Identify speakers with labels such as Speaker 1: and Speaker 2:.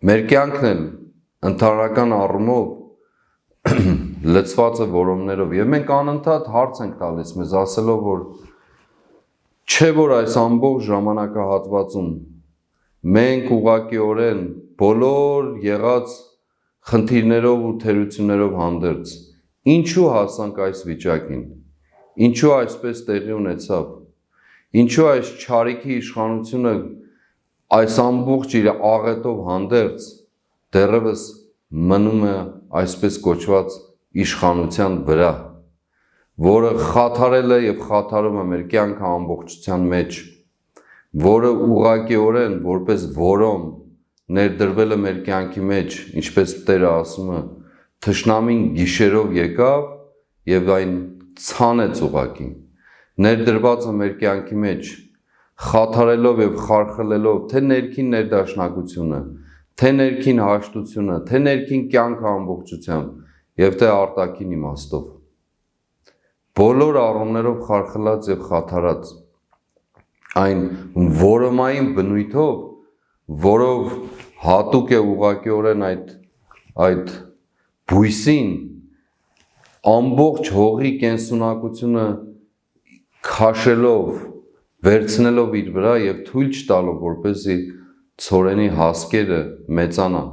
Speaker 1: Մեր կյանքն էլ ընդհանրական առումով լցված է որոններով եւ մենք անընդհատ հարց ենք տալիս մեզ ասելով որ չէ որ այս ամբողջ ժամանակահատվածում մենք ուղղակիորեն բոլոր եղած խնդիրներով ու թերություններով հանդերձ ինչու հասանք այս վիճակին ինչու այսպես տեղի ունեցավ ինչու այս չարիքի իշխանությունը այս ամբողջ իր աղետով հանդերձ դեռևս մնում է այսպես կոչված իշխանության վրա, որը խաթարել է եւ խաթարում է մեր կյանքը ամբողջության մեջ, որը ուղղակիորեն որպես որոմ ներդրվել է մեր կյանքի մեջ, ինչպես Տերը ասում է, թշնամին գիշերով եկավ եւ այն ցանեց ուղղակի, ներդրված է մեր կյանքի մեջ, խաթարելով եւ խարխլելով թե ներքին ներդաշնակությունը, թե ներքին հաշտությունը, թե ներքին կյանքը ամբողջությամբ եւ թե արտաքին իմաստով բոլոր առումներով խարխլած եւ խաթարած այն որոմային բնույթով որով հատուկ է ուղղակիորեն այդ բույսին ամբողջ հողի կենսունակությունը քաշելով վերցնելով իր վրա եւ թույլ չտալով որպեսզի ցորենի հասկերը մեծանան